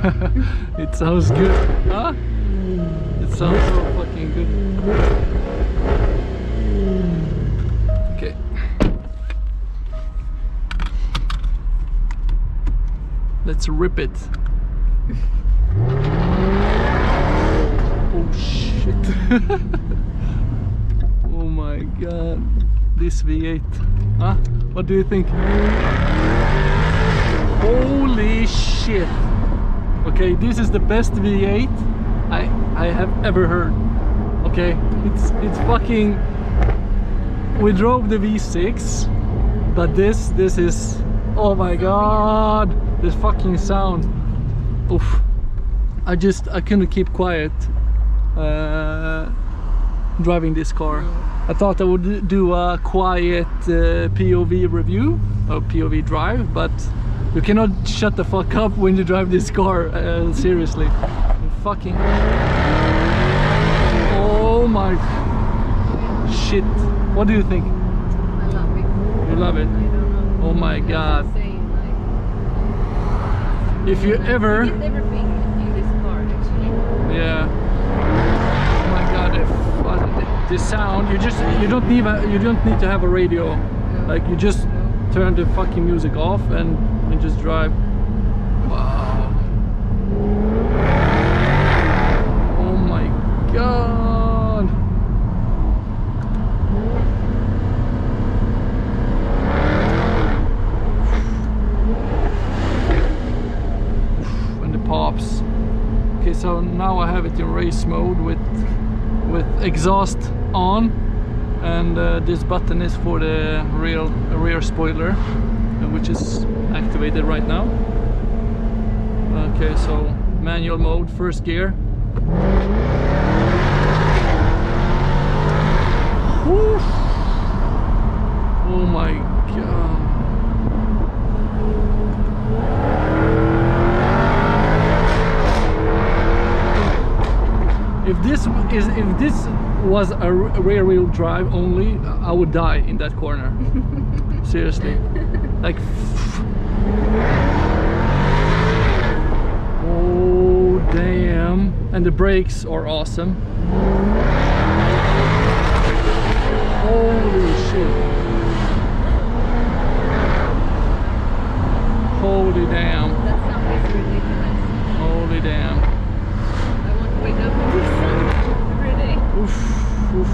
It sounds good, huh? It sounds so fucking good. Okay. Let's rip it. Oh shit. Oh my god. This V8. Huh? What do you think? Holy shit. Okay, this is the best V8 I have ever heard. Okay, it's fucking. We drove the V6, but this is. Oh my god, this fucking sound. Oof. I couldn't keep quiet driving this car. I thought I would do a quiet POV review or POV drive, but you cannot shut the fuck up when you drive this car. Seriously, fucking. Oh my shit! What do you think? I love it. You love it? I don't know. Oh my god! If you ever. You get everything in this car, actually. Yeah. Oh my god! The sound. You don't need to have a radio. No. Like you just turn the fucking music off and just drive. Wow. Oh my god. When the pops. Okay, so now I have it in race mode with exhaust on, and this button is for the rear spoiler, which is activated right now. Okay, so manual mode, first gear. Woo. Oh my god. If this was a rear wheel drive only, I would die in that corner. Seriously. Like. Oh damn. And the brakes are awesome. Holy shit. Holy damn. That sound is ridiculous. Holy damn. I want to wake up to this sound every day. Oof, oof.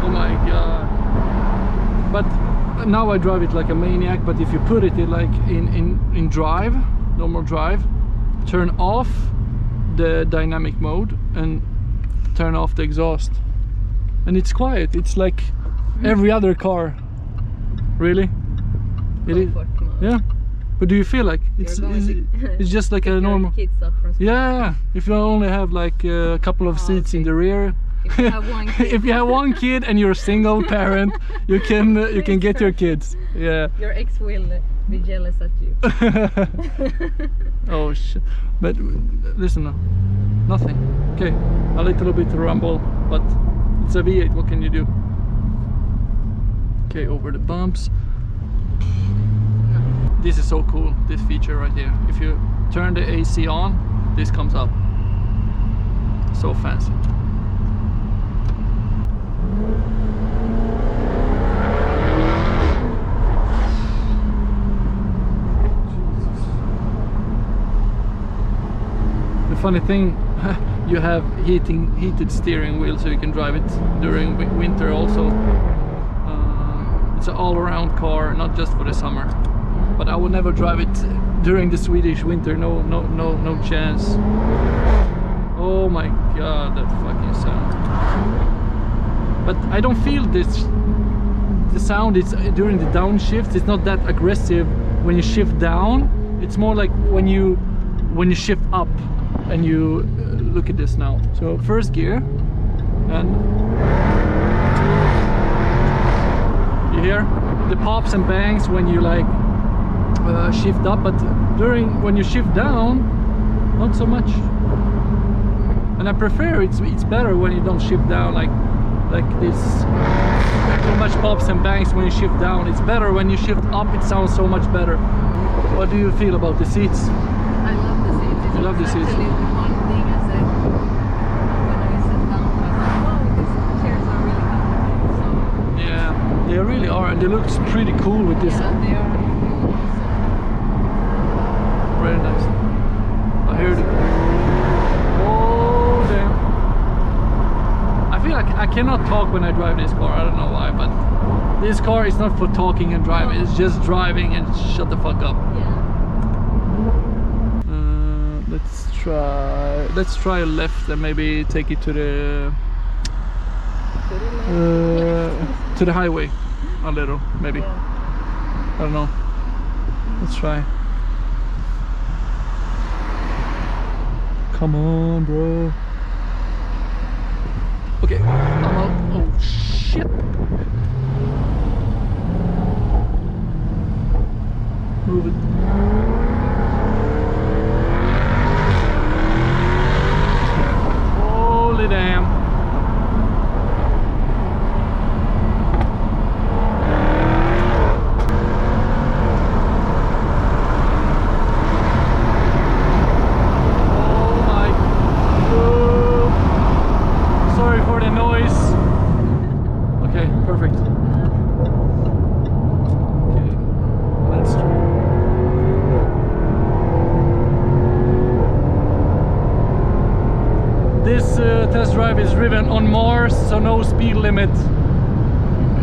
Oh my god. But now I drive it like a maniac, but if you put it in like in drive, normal drive, turn off the dynamic mode and turn off the exhaust, and it's quiet. It's like every other car. Really? It is. Yeah. But do you feel like it's just like a normal? Kids up from school. Yeah. If you only have like a couple of seats in the rear. If you have one kid. If you have one kid and you're a single parent, you can get your kids. Yeah. Your ex will be jealous at you. Oh shit. But listen now. Nothing. Okay. A little bit rumble, but it's a V8. What can you do? Okay, over the bumps. This is so cool, this feature right here. If you turn the AC on, this comes up. So fancy. The funny thing, you have heated steering wheel, so you can drive it during winter also. It's an all-around car, not just for the summer. But I would never drive it during the Swedish winter. No chance. Oh my god, that fucking sound. But I don't feel this. The sound is during the downshift. It's not that aggressive when you shift down. It's more like when you shift up. And you look at this now. So first gear, and you hear the pops and bangs when you like shift up, but when you shift down, not so much. And I prefer it's better when you don't shift down like like this too much pops and bangs when you shift down. It's better when you shift up, it sounds so much better. What do you feel about the seats? I love the seats. You love the seats? Actually, the one thing I said when I sat down, I was like, wow, these chairs are really comfortable. So, Yeah, they really are, and they look pretty cool with this. yeah, they are really awesome. Very nice. I heard it. Oh damn. I feel like I cannot talk when I drive this car. I don't know why, but this car is not for talking and driving. It's just driving and shut the fuck up. Yeah. Let's try a left and maybe take it to the to the highway a little, maybe. Yeah. I don't know. Let's try. Come on, bro. Okay, I'm out. Oh shit. Move it. Holy damn. Test drive is driven on Mars, so no speed limit.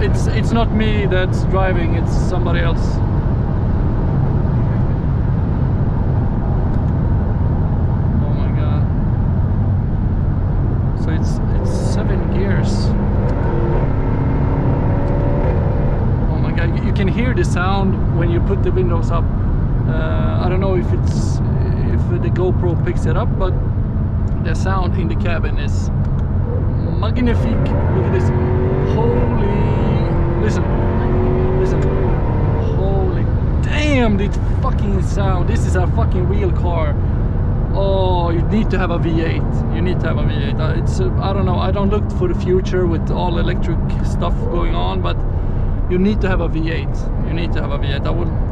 It's not me that's driving, it's somebody else. Oh my god. So it's 7 gears. Oh my god, you can hear the sound when you put the windows up. I don't know if the GoPro picks it up, but the sound in the cabin is magnifique. Look at this. Holy, listen. Holy damn, this fucking sound. This is a fucking real car. Oh, you need to have a V8. You need to have a V8. It's I don't know. I don't look for the future with all electric stuff going on, but you need to have a V8. You need to have a V8.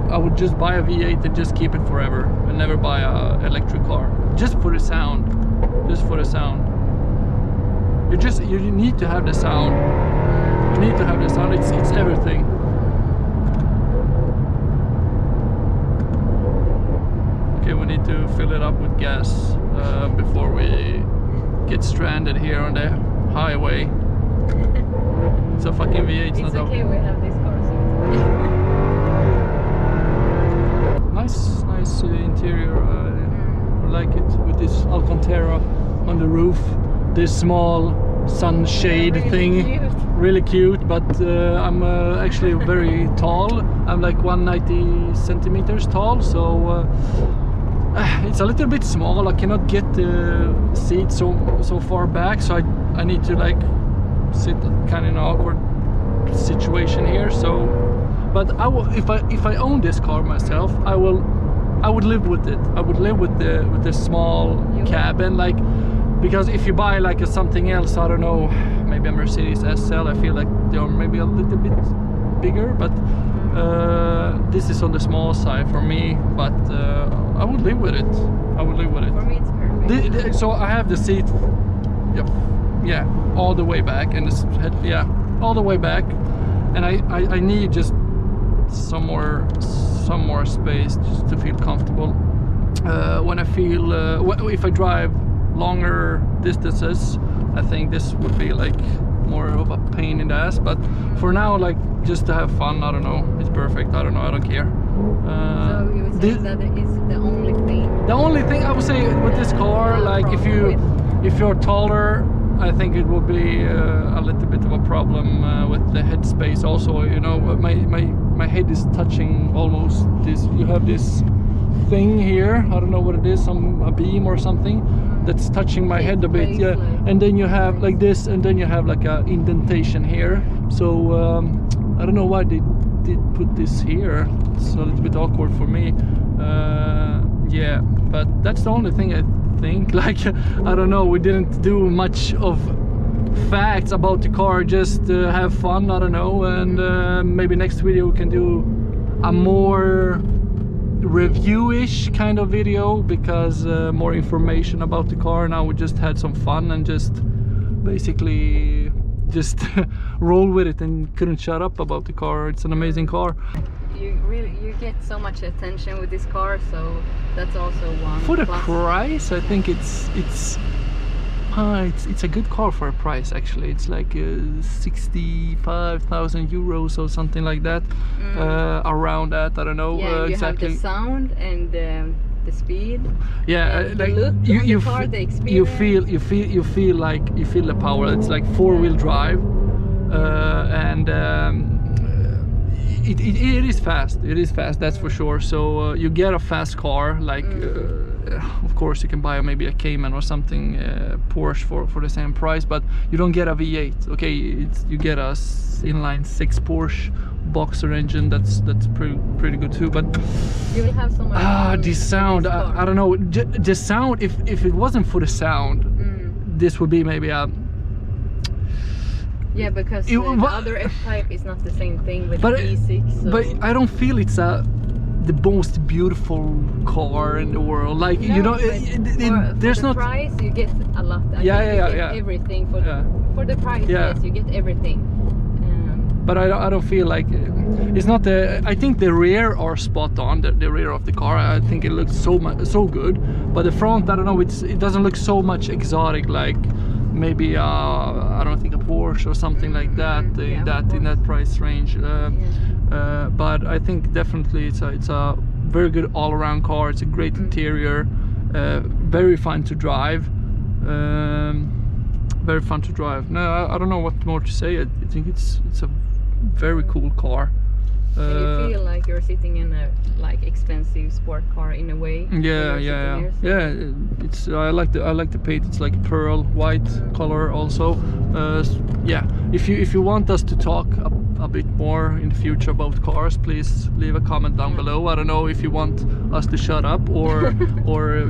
I would just buy a V8 and just keep it forever and never buy a electric car. Just for the sound. Just for the sound. You need to have the sound. You need to have the sound. It's everything. Okay, we need to fill it up with gas before we get stranded here on the highway. It's a fucking V8. It's okay, we have this car, so it's okay. Nice interior. I like it with this Alcantara on the roof. This small sunshade thing. Cute. Really cute, but I'm actually very tall. I'm like 190 centimeters tall, so it's a little bit small. I cannot get the seat so far back, so I need to like sit kind of in an awkward situation here. So, but if I own this car myself, I would live with it. I would live with the small cabin, like, because if you buy like something else, I don't know, maybe a Mercedes SL, I feel like they're maybe a little bit bigger, but this is on the small side for me. But I would live with it. I would live with it. For me, it's perfect. So I have the seat, yeah, all the way back, and this head, yeah, all the way back, and I need just some more space just to feel comfortable. When I feel if I drive longer distances, I think this would be like more of a pain in the ass, but for now, like, just to have fun, I don't know, it's perfect. I don't know, I don't care. So you would say that is the only thing? The only thing I would say with this car, like, if you're taller, I think it will be a little bit of a problem with the head space also. You know, my head is touching almost this. You have this thing here, I don't know what it is, a beam or something that's touching my head a bit, yeah. And then you have like this, and then you have like a indentation here. So I don't know why they did put this here. It's a little bit awkward for me. Yeah, but that's the only thing I think. Like, I don't know, we didn't do much of facts about the car, just have fun, I don't know, and maybe next video we can do a more review-ish kind of video, because more information about the car. Now we just had some fun and just basically just roll with it and couldn't shut up about the car. It's an amazing car. You get so much attention with this car, so that's also one For the plus. price, I think it's a good car for a price. Actually, it's like 65,000 euros or something like that, around that. I don't know Yeah, exactly. you have the sound and the speed. Yeah, the like look you on the car, the experience. you feel the power. It's like four-wheel drive, and it is fast. It is fast, that's for sure. So you get a fast car, like of course you can buy maybe a Cayman or something, Porsche for the same price, but you don't get a V8. Okay, you get a inline 6 Porsche boxer engine. That's pretty good too. But You will have so much fun the sound, with this car. I don't know. The sound, if it wasn't for the sound, this would be maybe a. Yeah, because It- the but- other F-Type is not the same thing with But- the E6. So. But I don't feel it's the most beautiful car in the world. Like you know, but there's for the not. price you get a lot. I Yeah, think yeah, you get yeah. everything Yeah. for the price. Yeah. Yes, you get everything. But I don't feel like it's not the. I think the rear are spot on. The rear of the car, I think it looks so good. But the front, I don't know. It doesn't look so much exotic, like maybe I don't think a Porsche or something like that. Yeah, In that price range. But I think definitely it's a very good all-around car. It's a great interior, very fun to drive. Very fun to drive. No, I don't know what more to say. I think it's a very cool car. And you feel like you're sitting in a expensive sport car in a way. when Yeah, you're yeah, sitting yeah. here, so- Yeah, it's I like the paint. It's like pearl white color also. Yeah, if you want us to talk a bit more in the future about cars, please leave a comment down below. I don't know if you want us to shut up or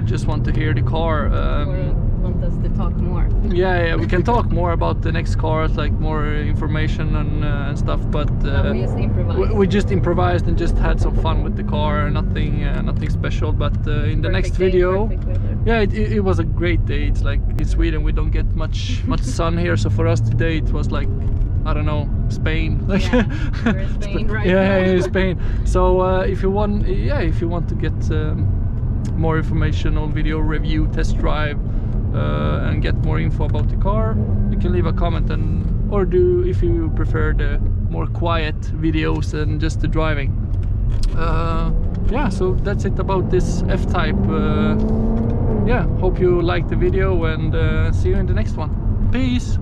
just want to hear the car. Or want us to talk more. Yeah, we can talk more about the next cars, like more information and stuff. But We just improvise. we just improvised and just had some fun with the car. Nothing special. But in the next Perfect day, video, perfect weather. yeah, it was a great day. It's like in Sweden we don't get much sun here, so for us today it was like, I don't know, Spain. Like Yeah, we're in Spain right yeah, now. in Spain. So if you want to get more information on video review, test drive, and get more info about the car, you can leave a comment, or do if you prefer the more quiet videos and just the driving. Yeah, so that's it about this F-Type. Yeah, hope you liked the video, and see you in the next one. Peace.